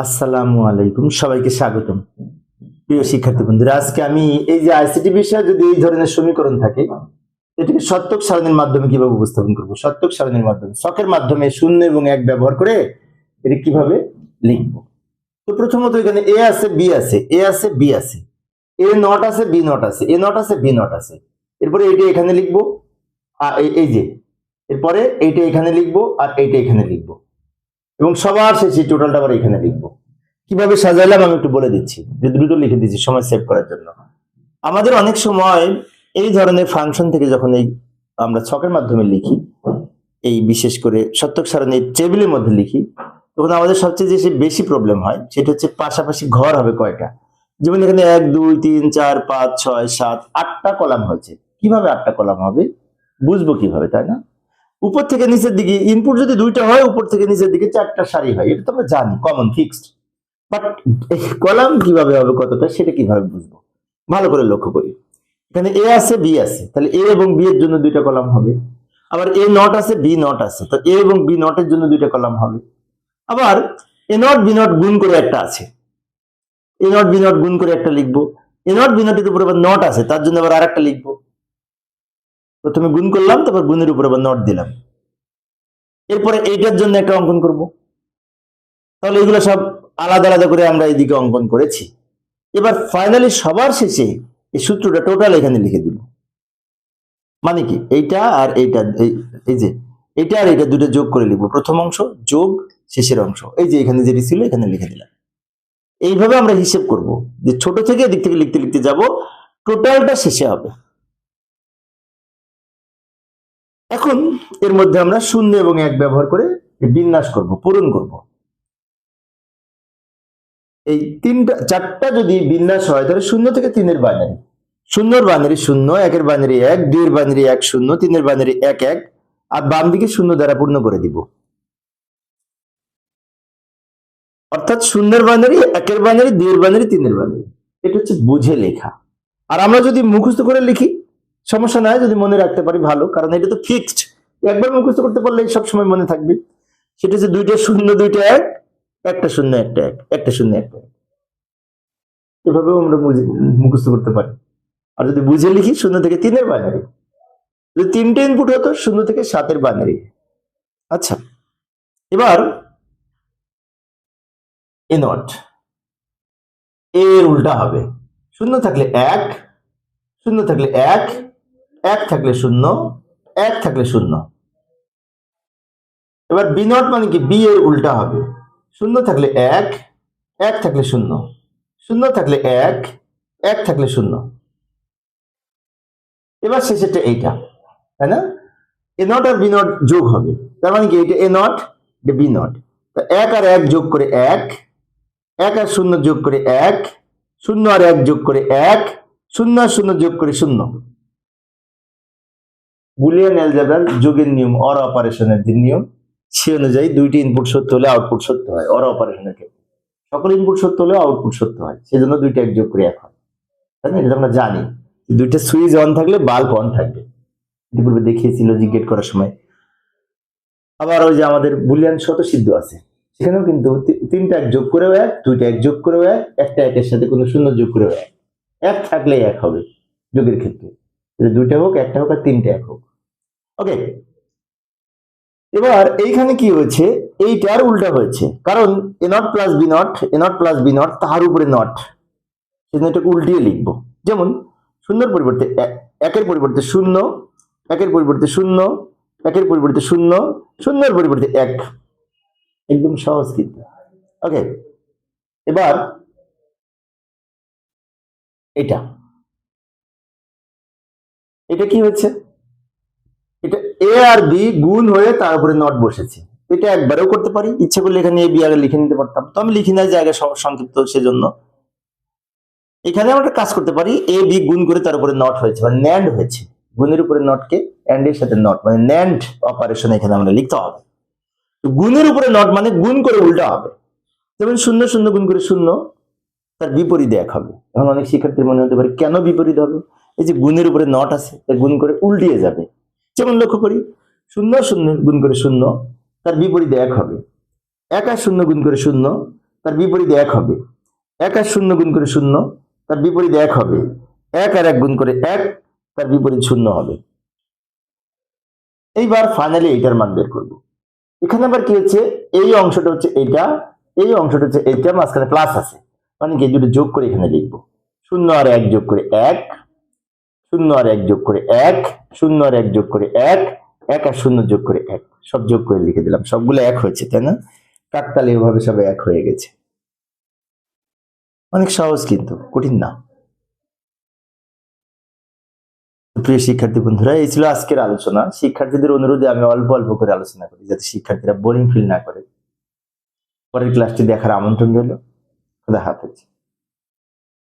আসসালামু আলাইকুম, সবাইকে স্বাগতম। প্রিয় শিক্ষার্থী বন্ধুরা, আজকে আমি এই যে আইসিটি বিষয়ে যদি এই ধরনের সমীকরণ থাকে, এটাকে সত্যক সারণীর মাধ্যমে কিভাবে উপস্থাপন করব, সত্যক সারণীর মাধ্যমে ছকের মাধ্যমে শূন্য এবং এক ব্যবহার করে এটা কিভাবে লিখব। তো প্রথমত এখানে এ আছে, বি আছে, এ আছে, বি আছে, এ নট আছে, বি নট আছে, এ নট আছে, বি নট আছে। এরপরে এইটা এখানে লিখবো, আর এই যে এরপরে এইটা এখানে লিখবো, আর এইটা এখানে লিখবো, এবং সবার শেষে টোটালটা আবার এখানে লিখবো। কিভাবে সাজাইলাম আমি একটু বলে দিচ্ছি, যে দ্রুত লিখে দিচ্ছি সময় সেভ করার জন্য। আমাদের অনেক সময় এই ধরনের ফাংশন থেকে যখন এই আমরা ছকের মাধ্যমে লিখি, এই বিশেষ করে সত্যক সারণীর টেবিলের মধ্যে লিখি, তখন আমাদের সবচেয়ে যে বেশি প্রবলেম হয় সেটা হচ্ছে পাশাপাশি ঘর হবে কয়টা। যেমন এখানে 1 2 3 4 5 6 7 8টা কলাম হয়েছে। কিভাবে 8টা কলাম হবে বুঝবো কিভাবে, তাই না? উপর থেকে নিচের দিকে ইনপুট যদি দুইটা হয়, উপর থেকে নিচের দিকে 4টা সারি হয়, এটা তো আমরা জানি, কমন ফিক্সড। বাট কলাম কিভাবে হবে কতটা, সেটা কিভাবে বুঝবো? ভালো করে লক্ষ্য করি। এখানে এ আছে, বি আছে, তাহলে এ এবং বি এর জন্য দুইটা কলাম হবে। আবার এ নট আছে, বি নট আছে, তো এ এবং বি নট এর জন্য দুইটা কলাম হবে। আবার এ নট বি নট গুণ করে একটা আছে, এ নট বি নট গুণ করে একটা লিখবো। এ নট বি নটের উপর আবার নট আছে, তার জন্য আবার আরেকটা লিখবো। প্রথমে গুণ করলাম, তারপর গুণের উপর আবার নট দিলাম। এরপরে এইটার জন্য একটা অঙ্কন করব। তাহলে এগুলো সব আলাদা আলাদা করে আমরা এইদিকে অঙ্কন করেছি। এবার ফাইনালি সবার শেষে এই সূত্রটা টোটাল এখানে লিখে দিব। মানে কি, এইটা আর এইটা, এই যে এইটা আর এইটা দুটো যোগ করে লিখবো। প্রথম অংশ যোগ শেষের অংশ, এই যে এখানে যেটি ছিল এখানে লিখে দিলাম। এইভাবে আমরা হিসেব করব, যে ছোট থেকে এদিক থেকে লিখতে লিখতে যাব, টোটালটা শেষে হবে। এখন এর মধ্যে আমরা শূন্য এবং এক ব্যবহার করে বিন্যাস করব, পূরণ করব। এই তিনটা চারটা যদি বিন্যাস হয়, তাহলে শূন্য থেকে 3-এর বাইনারি, শূন্যর বাইনারি শূন্য, একের বাইনারি 1, 2-এর বাইনারি 1 0, 3-এর বাইনারি 1 1, আর বাম দিকে শূন্য দ্বারা পূর্ণ করে দিব। অর্থাৎ শূন্যের বাইনারি, একের বাইনারি, 2-এর বাইনারি, 3-এর বাইনারি। এটা হচ্ছে বুঝে লেখা। আর আমরা যদি মুখস্থ করে লিখি সমস্যা নাই, যদি মনে রাখতে পারি ভালো, কারণ এটা তো ফিক্সড। একবার মুখস্থ করতে পারলে সবসময় মনে থাকবে। সেটা হচ্ছে 2টা শূন্য 2টা 1, একটা শূন্য একটা 1, একটা শূন্য একটা 1। এভাবেও আমরা মুখস্থ করতে পারি। আর যদি বুঝে লিখি, শূন্য থেকে 3-এর বাইনারি, যদি 3টে ইনপুট হতো, 0 থেকে 7-এর বাইনারি। আচ্ছা, এবার এ নট, এর উল্টা হবে। শূন্য থাকলে 1, শূন্য থাকলে 1, 1 থাকলে 0, 1 থাকলে 0। এবার বি নট মানে কি, বি এর উল্টা হবে। শূন্য থাকলে 1, 1 থাকলে 0, 0 থাকলে 1, 1 থাকলে 0। এবার শেষেরটা এইটা, তাই না? এ নট আর বি নট যোগ হবে, তার মানে কি এটা এ নট, এটা বি নট। 1 আর 1 যোগ করে 1, 1 আর 0 যোগ করে 1, 0 আর 1 যোগ করে 1, 0 আর 0 যোগ করে 0। বুলিয়ান অ্যালজেব্রার যোগের নিয়ম, অর অপারেশনের যে নিয়ম, সে অনুযায়ী দুইটি ইনপুট সত্য হলে আউটপুট সত্য হয়। অর অপারেশনের ক্ষেত্রে সকল ইনপুট সত্য হলে আউটপুট সত্য হয়, সেজন্য দুইটা এক যোগ করে 1 হয়, তাই না? এটা আমরা জানি। দুইটা সুইচ অন থাকলে বাল্ব অন থাকবে, পূর্বে দেখিয়েছি লজিক গেট করার সময়। আবার ওই যে আমাদের বুলিয়ান স্বতঃসিদ্ধ আছে, সেখানেও কিন্তু 3টা এক যোগ করেও 1, 2টা এক যোগ করেও 1, একটা একের সাথে কোনো শূন্য যোগ করেও 1, 1 থাকলে 1 হবে যোগের ক্ষেত্রে। 2টা হোক, একটা হোক, আর 3টা এক হোক। ওকে, এবার এইখানে কি হয়েছে, এইটার উল্টা হয়েছে, কারণ A not plus B not, A not plus B not, তাহার উপরে নট, সেজন্য এটাকে উল্টিয়ে লিখবো। যেমন শূন্যর পরিবর্তে 1-এর পরিবর্তে 0, 1-এর পরিবর্তে 0, 1-এর পরিবর্তে 0, 0-এর পরিবর্তে 1। একদম সহজ কিন্তু। ওকে, এবার এটা এটা কি হচ্ছে, এটা এ আর বি গুণ হয়ে তার উপরে নট বসেছে। এটা একবারেও করতে পারি, ইচ্ছে করলে এখানে এ বি আগে লিখে নিতে পারতাম, তো আমি লিখি নাই, জায়গা সংক্ষিপ্ত সেজন্য। এখানে আমরা কাজ করতে পারি, এ বি গুণ করে তার উপরে নট হয়েছে, মানে ন্যান্ড হয়েছে। গুণের উপরে নটকে অ্যান্ড এর সাথে নট, মানে ন্যান্ড অপারেশন এখানে আমরা লিখতে হবে। গুণের উপরে নট মানে গুণ করে উল্টা হবে। যেমন 0 0 গুণ করে 0, তার বিপরীত 1 হবে। এখন অনেক শিক্ষার্থীর মনে হতে পারে কেন বিপরীত হবে, এই যে গুণের উপরে নট আছে, তাই গুণ করে উল্টিয়ে যাবে। যেমন লক্ষ্য করি, 0 0 গুণ করে 0, তার বিপরীতে 1 হবে। 1 আর 0 গুণ করে 0, তার বিপরীত 1 হবে। 1 আর 0 গুণ করে 0, তার বিপরীত 1 হবে। 1 আর 1 গুণ করে 1, তার বিপরীত 0 হবে। এইবার ফাইনালি এইটার মান বের করব। এখানে আবার কি হচ্ছে, এই অংশটা হচ্ছে এটা, এই অংশটা হচ্ছে এটা, মাঝখানে প্লাস আছে, মানে কি দুটো যোগ করে এখানে লিখবো। 0 আর 1 যোগ করে 1, 0 আর 1 যোগ করে 1, 0 আর 1 যোগ করে 1, 1 আর 0 যোগ করে 1, সব যোগ করে লিখে দিলাম। সবগুলো 1 হয়েছে, তাই না? কাকতালীয় এভাবে সব 1 হয়ে গেছে। অনেক সহজ, কিন্তু কঠিন না। প্রিয় শিক্ষার্থী বন্ধুরা, এই ছিল আজকের আলোচনা। শিক্ষার্থীদের অনুরোধে আমি অল্প অল্প করে আলোচনা করি, যাতে শিক্ষার্থীরা বোরিং ফিল না করে। পরের ক্লাসটি দেখার আমন্ত্রণ রইল। খুদা হাফেজ।